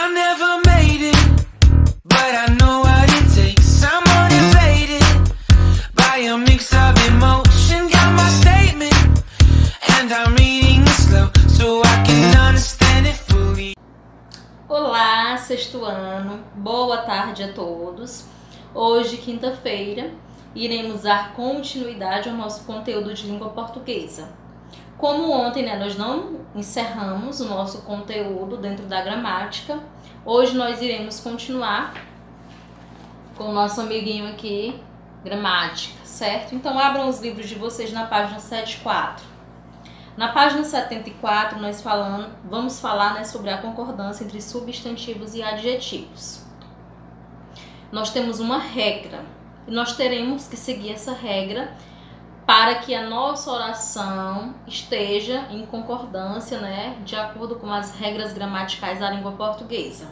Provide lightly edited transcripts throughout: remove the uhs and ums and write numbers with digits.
I never made it, but I know what it takes. I'm motivated by a mix of emotion. Got my statement, and I'm reading it slow so I can understand it fully. Olá, sexto ano, boa tarde a todos. Hoje, quinta-feira, iremos dar continuidade ao nosso conteúdo de língua portuguesa. Como ontem, nós não encerramos o nosso conteúdo dentro da gramática, hoje nós iremos continuar com o nosso amiguinho aqui, gramática, certo? Então, abram os livros de vocês na página 74. Na página 74, nós vamos falar sobre a concordância entre substantivos e adjetivos. Nós temos uma regra e nós teremos que seguir essa regra para que a nossa oração esteja em concordância, de acordo com as regras gramaticais da língua portuguesa.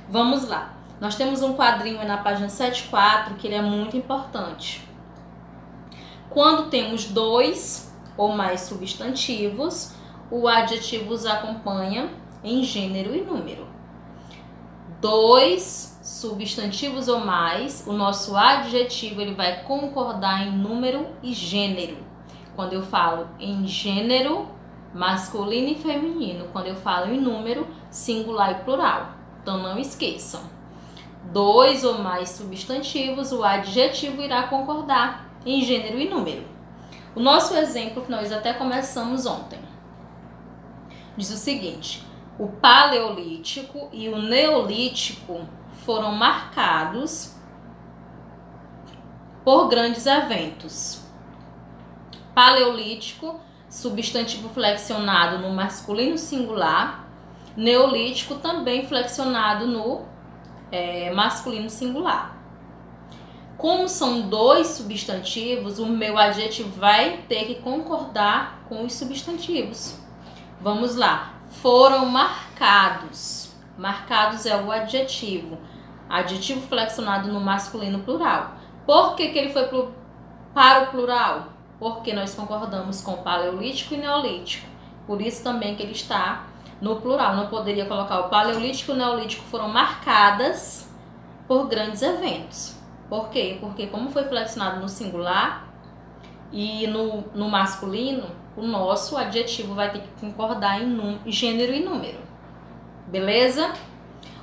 Vamos lá. Nós temos um quadrinho na página 74 que ele é muito importante. Quando temos dois ou mais substantivos, o adjetivo os acompanha em gênero e número. Dois substantivos ou mais, o nosso adjetivo ele vai concordar em número e gênero. Quando eu falo em gênero, masculino e feminino. Quando eu falo em número, singular e plural. Então não esqueçam. Dois ou mais substantivos, o adjetivo irá concordar em gênero e número. O nosso exemplo que nós até começamos ontem diz o seguinte: o paleolítico e o neolítico foram marcados por grandes eventos. Paleolítico, substantivo flexionado no masculino singular. Neolítico, também flexionado no masculino singular. Como são dois substantivos, o meu adjetivo vai ter que concordar com os substantivos. Vamos lá. Foram marcados. Marcados é o adjetivo. Adjetivo flexionado no masculino plural. Por que ele foi para o plural? Porque nós concordamos com paleolítico e neolítico. Por isso também que ele está no plural. Não poderia colocar o paleolítico e o neolítico foram marcadas por grandes eventos. Por quê? Porque como foi flexionado no singular e no masculino, o nosso adjetivo vai ter que concordar em gênero e número. Beleza?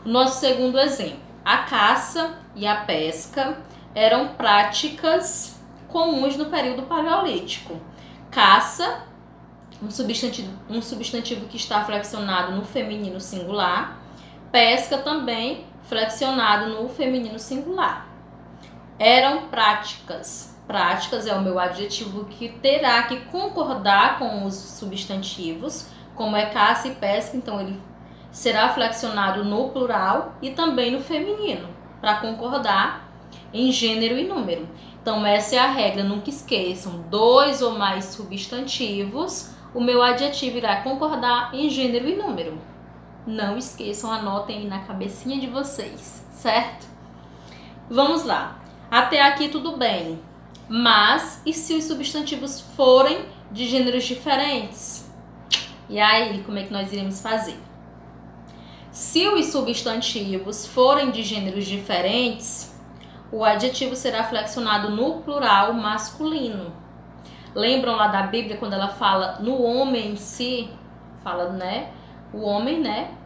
O nosso segundo exemplo. A caça e a pesca eram práticas comuns no período paleolítico. Caça, um substantivo que está flexionado no feminino singular. Pesca também flexionado no feminino singular. Eram práticas. Práticas é o meu adjetivo que terá que concordar com os substantivos, como é caça e pesca, então ele será flexionado no plural e também no feminino, para concordar em gênero e número. Então essa é a regra, nunca esqueçam, dois ou mais substantivos, o meu adjetivo irá concordar em gênero e número. Não esqueçam, anotem aí na cabecinha de vocês, certo? Vamos lá. Até aqui tudo bem, mas e se os substantivos forem de gêneros diferentes? E aí, como é que nós iremos fazer? Se os substantivos forem de gêneros diferentes, o adjetivo será flexionado no plural masculino. Lembram lá da Bíblia quando ela fala no homem em si? Fala, o homem,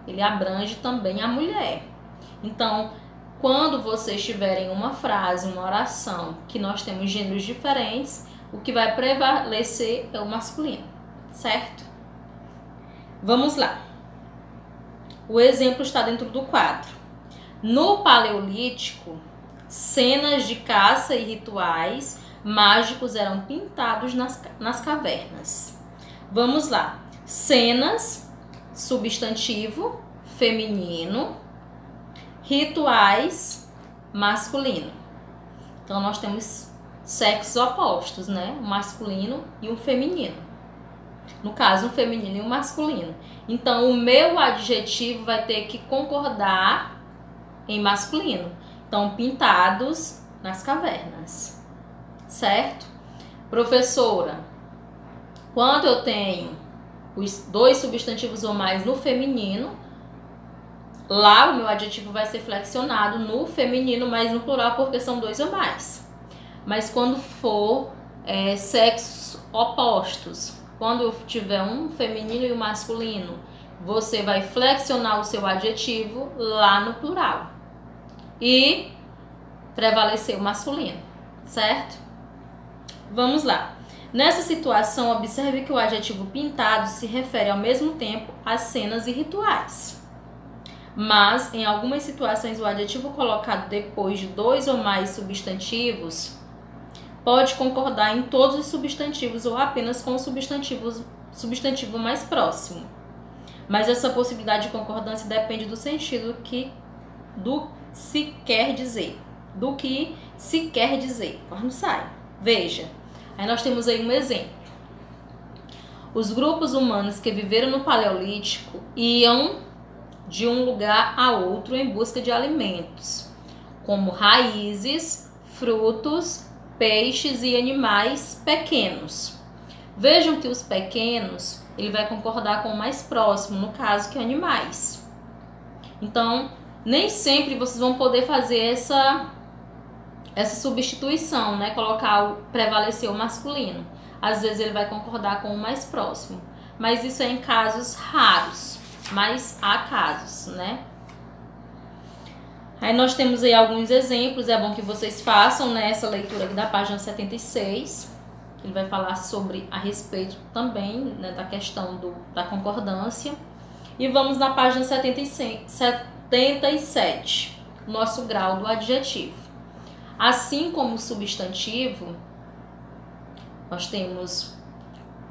ele abrange também a mulher. Então, quando vocês tiverem uma frase, uma oração, que nós temos gêneros diferentes, o que vai prevalecer é o masculino, certo? Vamos lá. O exemplo está dentro do quadro. No paleolítico, cenas de caça e rituais mágicos eram pintados nas cavernas. Vamos lá. Cenas, substantivo, feminino. Rituais, masculino. Então, nós temos sexos opostos, o masculino e o feminino. No caso, um feminino e um masculino. Então, o meu adjetivo vai ter que concordar em masculino. Então, pintados nas cavernas. Certo? Professora, quando eu tenho os dois substantivos ou mais no feminino, Lá o meu adjetivo vai ser flexionado no feminino, mas no plural porque são 2 ou mais. Mas quando for sexos opostos, quando tiver um feminino e um masculino, você vai flexionar o seu adjetivo lá no plural e prevalecer o masculino, certo? Vamos lá. Nessa situação, observe que o adjetivo pintado se refere ao mesmo tempo a cenas e rituais. Mas, em algumas situações, o adjetivo colocado depois de 2 ou mais substantivos pode concordar em todos os substantivos ou apenas com o substantivo mais próximo. Mas essa possibilidade de concordância depende do sentido do que se quer dizer. Quando sai. Veja, aí nós temos aí um exemplo. Os grupos humanos que viveram no Paleolítico iam de um lugar a outro em busca de alimentos, como raízes, frutos, peixes e animais pequenos. Vejam que os pequenos, ele vai concordar com o mais próximo, no caso que animais. Então, nem sempre vocês vão poder fazer essa substituição, né? Prevalecer o masculino. Às vezes ele vai concordar com o mais próximo. Mas isso é em casos raros. Mas há casos, né? Aí nós temos aí alguns exemplos. É bom que vocês façam, né, essa leitura aqui da página 76. Ele vai falar a respeito também, né, da questão da concordância. E vamos na página 77, nosso grau do adjetivo. Assim como o substantivo, nós temos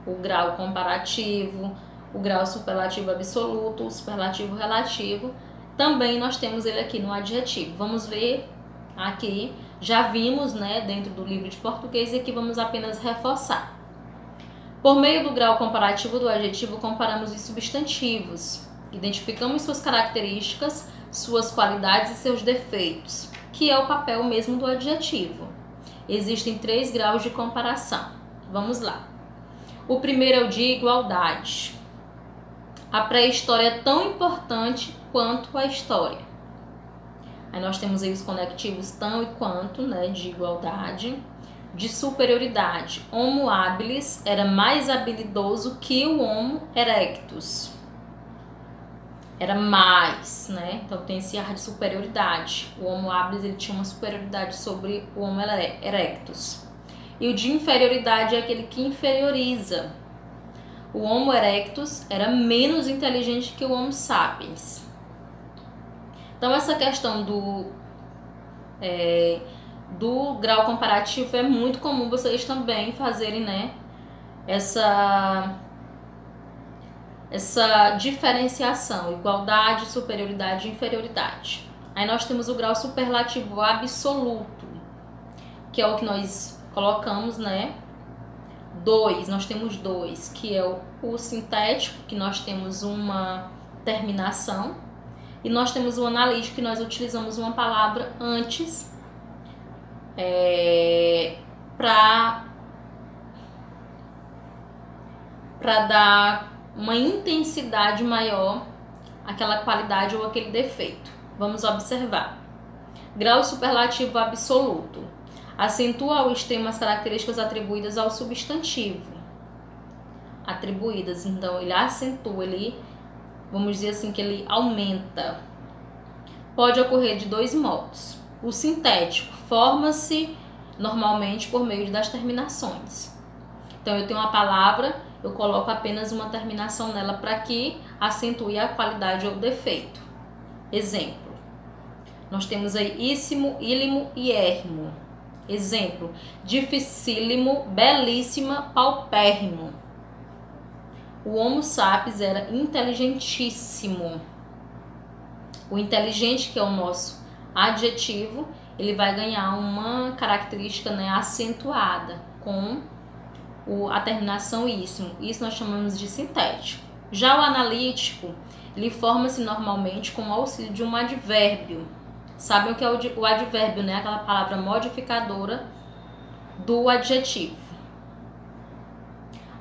o grau comparativo, o grau superlativo absoluto, o superlativo relativo. Também nós temos ele aqui no adjetivo. Vamos ver aqui, já vimos, né, dentro do livro de português, e aqui vamos apenas reforçar. Por meio do grau comparativo do adjetivo, comparamos os substantivos, identificamos suas características, suas qualidades e seus defeitos, que é o papel mesmo do adjetivo. Existem 3 graus de comparação. Vamos lá. O primeiro é o de igualdade. A pré-história é tão importante quanto a história. Aí nós temos aí os conectivos tão e quanto, né, de igualdade. De superioridade. Homo habilis era mais habilidoso que o Homo erectus. Era mais, né? Então tem esse ar de superioridade. O Homo habilis, ele tinha uma superioridade sobre o Homo erectus. E o de inferioridade é aquele que inferioriza. O Homo erectus era menos inteligente que o Homo sapiens. Então essa questão do grau comparativo é muito comum vocês também fazerem, né, essa diferenciação, igualdade, superioridade e inferioridade. Aí nós temos o grau superlativo absoluto, que é o que nós colocamos, né, 2, nós temos 2, que é o sintético, que nós temos uma terminação, e nós temos o analítico, que nós utilizamos uma palavra antes para dar uma intensidade maior àquela qualidade ou aquele defeito. Vamos observar. Grau superlativo absoluto. Acentua ao extremo as características atribuídas ao substantivo. Atribuídas, então ele acentua, vamos dizer assim, que ele aumenta. Pode ocorrer de 2 modos. O sintético forma-se normalmente por meio das terminações. Então eu tenho uma palavra, eu coloco apenas uma terminação nela para que acentue a qualidade ou o defeito. Exemplo. Nós temos aí íssimo, ílimo e érrimo. Exemplo. Dificílimo, belíssima, paupérrimo. O Homo sapiens era inteligentíssimo. O inteligente, que é o nosso adjetivo, ele vai ganhar uma característica, né, acentuada com a terminação íssimo. Isso nós chamamos de sintético. Já o analítico, ele forma-se normalmente com o auxílio de um advérbio. Sabem o que é o advérbio, né? Aquela palavra modificadora do adjetivo.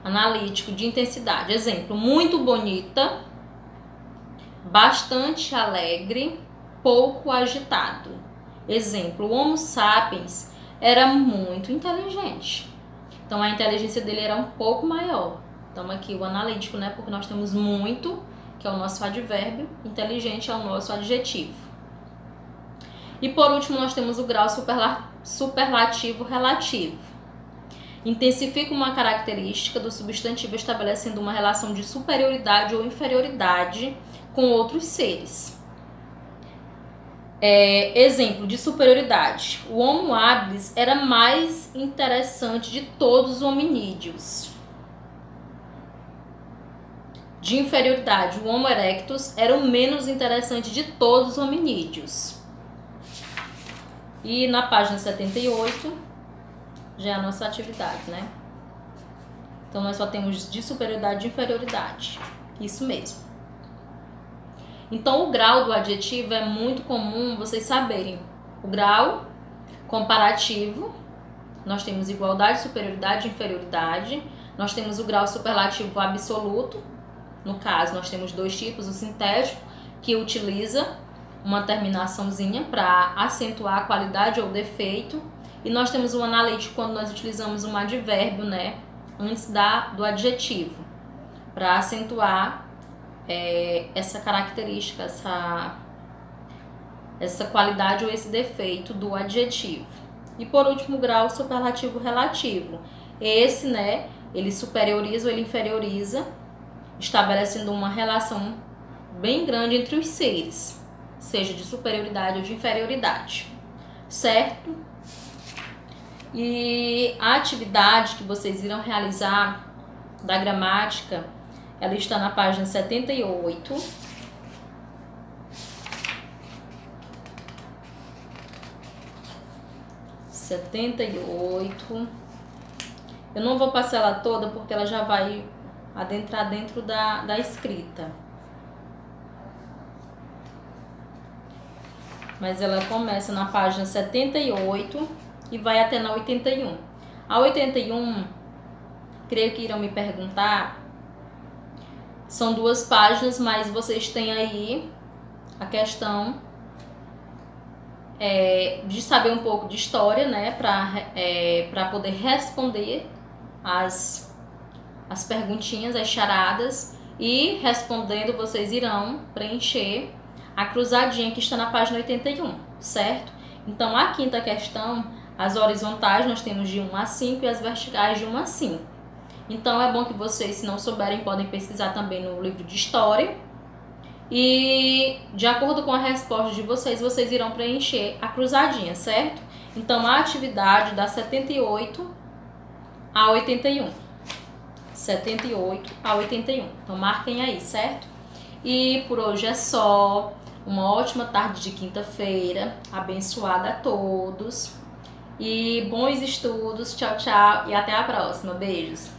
Analítico, de intensidade. Exemplo, muito bonita, bastante alegre, pouco agitado. Exemplo, o Homo sapiens era muito inteligente. Então a inteligência dele era um pouco maior. Então aqui o analítico, né? Porque nós temos muito, que é o nosso advérbio, inteligente é o nosso adjetivo. E por último nós temos o grau superlativo relativo. Intensifica uma característica do substantivo estabelecendo uma relação de superioridade ou inferioridade com outros seres. Exemplo de superioridade. O Homo habilis era mais interessante de todos os hominídeos. De inferioridade, o Homo erectus era o menos interessante de todos os hominídeos. E na página 78 já é a nossa atividade, né? Então nós só temos de superioridade e de inferioridade. Isso mesmo. Então, o grau do adjetivo é muito comum vocês saberem. O grau comparativo, nós temos igualdade, superioridade e inferioridade. Nós temos o grau superlativo absoluto. No caso, nós temos dois tipos. O sintético, que utiliza uma terminaçãozinha para acentuar a qualidade ou defeito. E nós temos o analítico, quando nós utilizamos um advérbio, né, antes do adjetivo, para acentuar essa característica, essa qualidade ou esse defeito do adjetivo. E por último, o grau superlativo relativo. Esse, né, ele superioriza ou ele inferioriza, estabelecendo uma relação bem grande entre os seres, seja de superioridade ou de inferioridade, certo? E a atividade que vocês irão realizar da gramática, ela está na página 78. Eu não vou passar ela toda porque ela já vai adentrar dentro da escrita. Mas ela começa na página 78 e vai até na 81. A 81, creio que irão me perguntar. São 2 páginas, mas vocês têm aí a questão de saber um pouco de história, né? Para poder responder as perguntinhas, as charadas. E respondendo, vocês irão preencher a cruzadinha que está na página 81, certo? Então, a quinta questão, as horizontais nós temos de 1 a 5 e as verticais de 1 a 5. Então, é bom que vocês, se não souberem, podem pesquisar também no livro de história. E, de acordo com a resposta de vocês, vocês irão preencher a cruzadinha, certo? Então, a atividade dá 78 a 81. 78 a 81. Então, marquem aí, certo? E por hoje é só. Uma ótima tarde de quinta-feira. Abençoada a todos. E bons estudos. Tchau, tchau. E até a próxima. Beijos.